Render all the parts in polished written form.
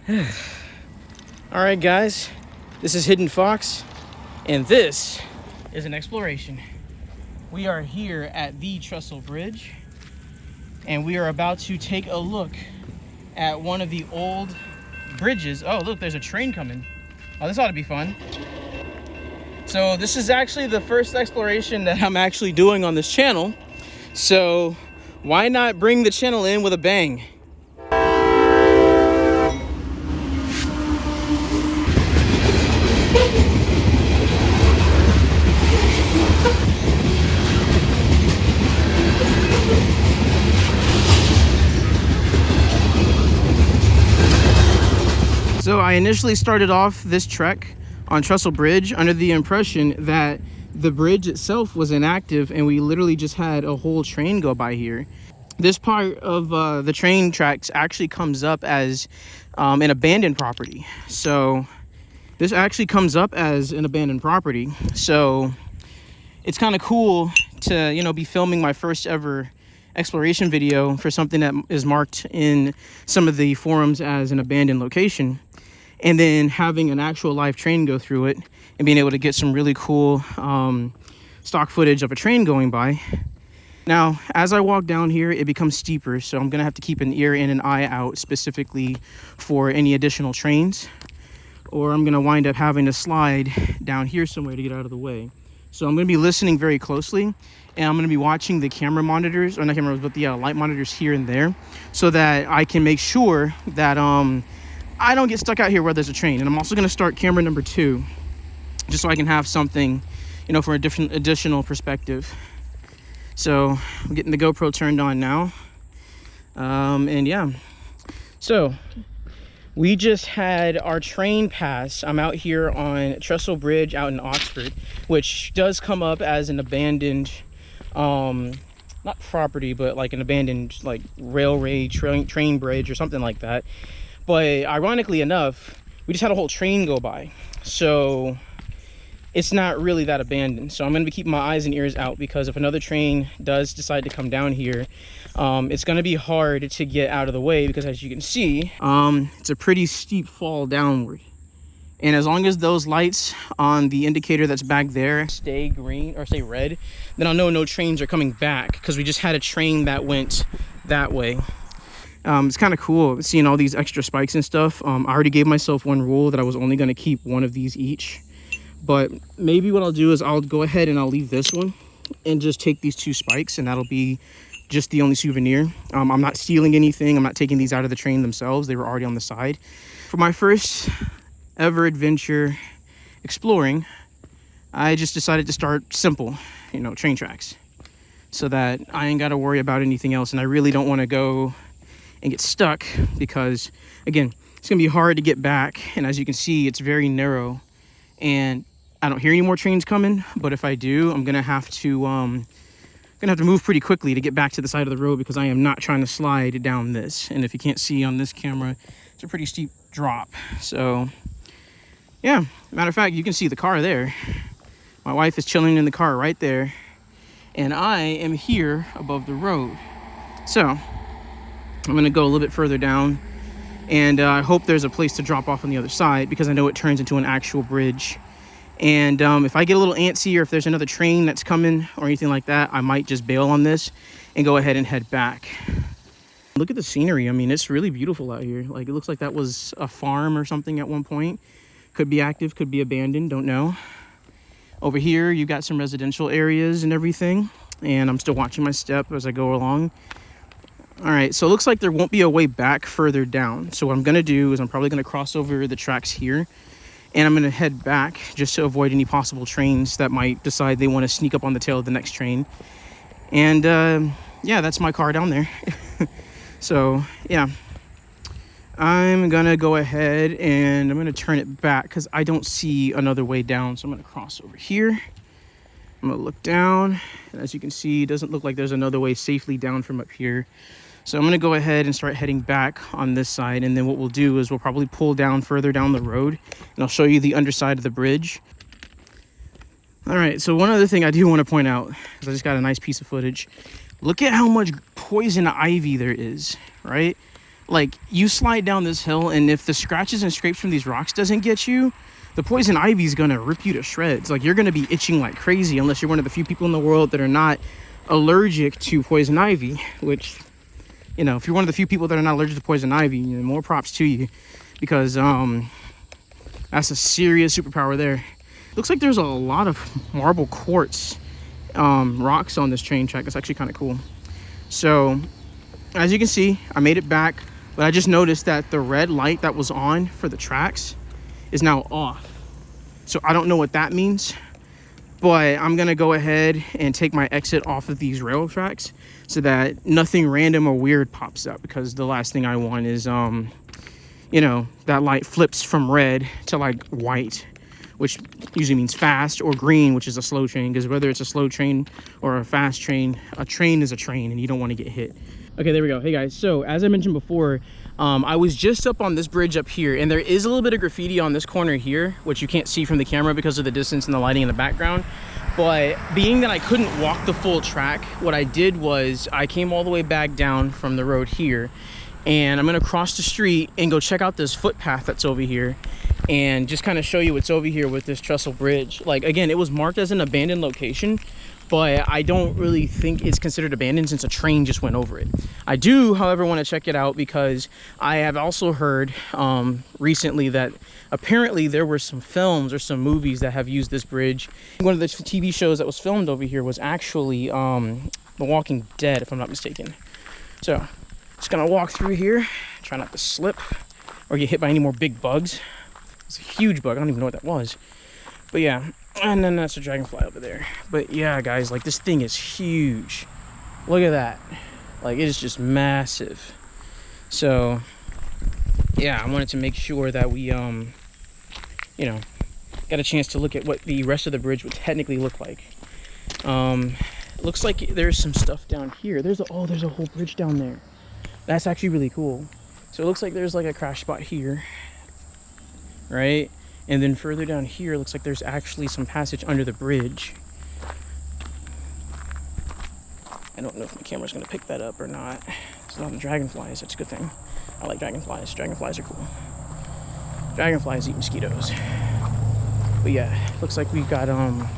All right, guys, this is Hidden Fox, and this is an exploration. We are here at the Trestle Bridge, and we are about to take a look at one of the old bridges. Oh, look, there's a train coming. Oh, this ought to be fun. So this is actually the first exploration that I'm actually doing on this channel. So why not bring the channel in with a bang? So I initially started off this trek on Trestle Bridge under the impression that the bridge itself was inactive and we literally just had a whole train go by here. This part of the train tracks actually comes up as an abandoned property. So this actually comes up as an abandoned property. So it's kind of cool to, be filming my first ever exploration video for something that is marked in some of the forums as an abandoned location, and then having an actual live train go through it and being able to get some really cool stock footage of a train going by. Now, as I walk down here, it becomes steeper, so I'm gonna have to keep an ear and an eye out specifically for any additional trains, or I'm gonna wind up having to slide down here somewhere to get out of the way. So I'm gonna be listening very closely, and I'm gonna be watching the camera monitors, or not cameras, but the light monitors here and there, so that I can make sure that I don't get stuck out here where there's a train. And I'm also gonna start camera number 2, just so I can have something, for a different additional perspective. So I'm getting the GoPro turned on now. And yeah, so we just had our train pass. I'm out here on Trestle Bridge out in Oxford, which does come up as an abandoned, not property, but like an abandoned railway train bridge or something like that. But ironically enough, we just had a whole train go by. So it's not really that abandoned. So I'm gonna be keeping my eyes and ears out, because if another train does decide to come down here, it's gonna be hard to get out of the way, because as you can see, it's a pretty steep fall downward. And as long as those lights on the indicator that's back there stay green or stay red, then I'll know no trains are coming back, because we just had a train that went that way. It's kind of cool seeing all these extra spikes and stuff. I already gave myself one rule that I was only going to keep one of these each. But maybe what I'll do is I'll go ahead and I'll leave this one and just take these 2 spikes, and that'll be just the only souvenir. I'm not stealing anything. I'm not taking these out of the train themselves. They were already on the side. For my first ever adventure exploring, I just decided to start simple, train tracks, so that I ain't got to worry about anything else. And I really don't want to go and get stuck, because again, it's gonna be hard to get back. And as you can see, it's very narrow, and I don't hear any more trains coming. But if I do, I'm gonna have to move pretty quickly to get back to the side of the road, because I am not trying to slide down this. And if you can't see on this camera, it's a pretty steep drop. So yeah, matter of fact, you can see the car there. My wife is chilling in the car right there, and I am here above the road. So I'm going to go a little bit further down, and I hope there's a place to drop off on the other side, because I know it turns into an actual bridge. And if I get a little antsy, or if there's another train that's coming or anything like that, I might just bail on this and go ahead and head back. Look at the scenery. I mean, it's really beautiful out here. Like, it looks like that was a farm or something at one point. Could be active, could be abandoned, don't know. Over here, you've got some residential areas and everything, and I'm still watching my step as I go along. All right, so it looks like there won't be a way back further down. So what I'm gonna do is I'm probably gonna cross over the tracks here, and I'm gonna head back just to avoid any possible trains that might decide they wanna sneak up on the tail of the next train. And yeah, that's my car down there. So yeah, I'm gonna go ahead and I'm gonna turn it back, because I don't see another way down. So I'm gonna cross over here. I'm gonna look down, and as you can see, it doesn't look like there's another way safely down from up here. So I'm gonna go ahead and start heading back on this side, and then what we'll do is we'll probably pull down further down the road, and I'll show you the underside of the bridge. All right, so one other thing I do want to point out, because I just got a nice piece of footage. Look at how much poison ivy there is, right? Like, you slide down this hill, and if the scratches and scrapes from these rocks doesn't get you, the poison ivy is gonna rip you to shreds. Like, you're gonna be itching like crazy unless you're one of the few people in the world that are not allergic to poison ivy, which, you know, if you're one of the few people that are not allergic to poison ivy, you know, more props to you, because that's a serious superpower there. Looks like there's a lot of marble quartz rocks on this train track. It's actually kind of cool. So as you can see, I made it back, but I just noticed that the red light that was on for the tracks is now off. So I don't know what that means, but I'm gonna go ahead and take my exit off of these railroad tracks so that nothing random or weird pops up, because the last thing I want is you know, that light flips from red to like white, which usually means fast, or green, which is a slow train, because whether it's a slow train or a fast train, a train is a train and you don't want to get hit. Okay, there we go. Hey guys, so as I mentioned before, I was just up on this bridge up here, and there is a little bit of graffiti on this corner here, which you can't see from the camera because of the distance and the lighting in the background. But being that I couldn't walk the full track, what I did was I came all the way back down from the road here, and I'm gonna cross the street and go check out this footpath that's over here and just kind of show you what's over here with this Trestle Bridge. Like, again, it was marked as an abandoned location, but I don't really think it's considered abandoned since a train just went over it. I do, however, want to check it out because I have also heard recently that apparently there were some films or some movies that have used this bridge. One of the TV shows that was filmed over here was actually The Walking Dead, if I'm not mistaken. So just gonna walk through here, try not to slip or get hit by any more big bugs. It's a huge bug, I don't even know what that was. But yeah, and then that's a dragonfly over there. But yeah, guys, like, this thing is huge. Look at that. Like, it is just massive. So yeah, I wanted to make sure that we you know, got a chance to look at what the rest of the bridge would technically look like. Looks like there's some stuff down here. There's a whole bridge down there. That's actually really cool. So it looks like there's like a crash spot here, right? And then further down here, looks like there's actually some passage under the bridge. I don't know if my camera's gonna pick that up or not. It's not the dragonflies, that's a good thing. I like dragonflies. Dragonflies are cool. Dragonflies eat mosquitoes. But yeah, looks like we've got some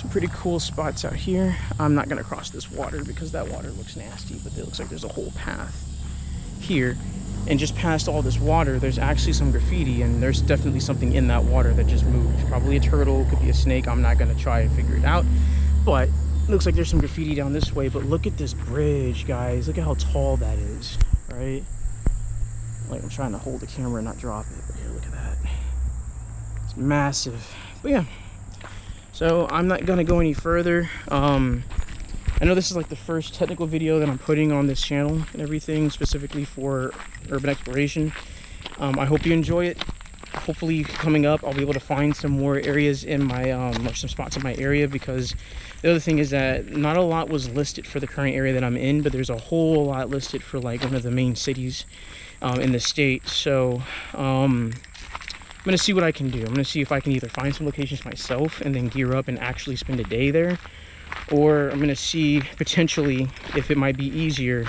pretty cool spots out here. I'm not gonna cross this water because that water looks nasty, but it looks like there's a whole path here. And just past all this water, there's actually some graffiti, and there's definitely something in that water that just moved. Probably a turtle, could be a snake. I'm not gonna try and figure it out, but it looks like there's some graffiti down this way. But look at this bridge, guys. Look at how tall that is, right? Like, I'm trying to hold the camera and not drop it, but here, look at that. It's massive. But yeah, so I'm not gonna go any further. I know this is like the first technical video that I'm putting on this channel and everything, specifically for urban exploration. I hope you enjoy it. Hopefully coming up, I'll be able to find some more areas in my, or some spots in my area, because the other thing is that not a lot was listed for the current area that I'm in, but there's a whole lot listed for like one of the main cities in the state. So I'm gonna see what I can do. I'm gonna see if I can either find some locations myself and then gear up and actually spend a day there, or I'm gonna see potentially if it might be easier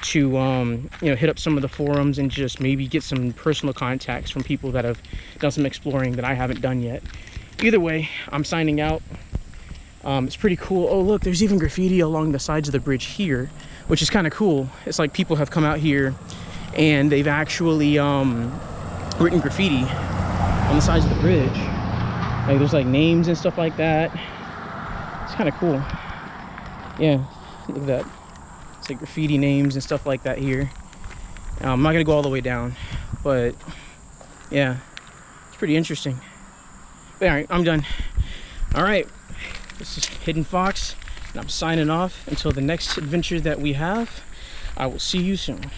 to you know, hit up some of the forums and just maybe get some personal contacts from people that have done some exploring that I haven't done yet. Either way, I'm signing out. It's pretty cool. Oh look, there's even graffiti along the sides of the bridge here, which is kind of cool. It's like people have come out here and they've actually written graffiti on the sides of the bridge. Like, there's like names and stuff like that. It's kind of cool. Yeah, look at that. It's like graffiti names and stuff like that here. I'm not gonna go all the way down, but yeah, it's pretty interesting. But all right, I'm done. All right, this is Hidden Fox, and I'm signing off until the next adventure that we have. I will see you soon.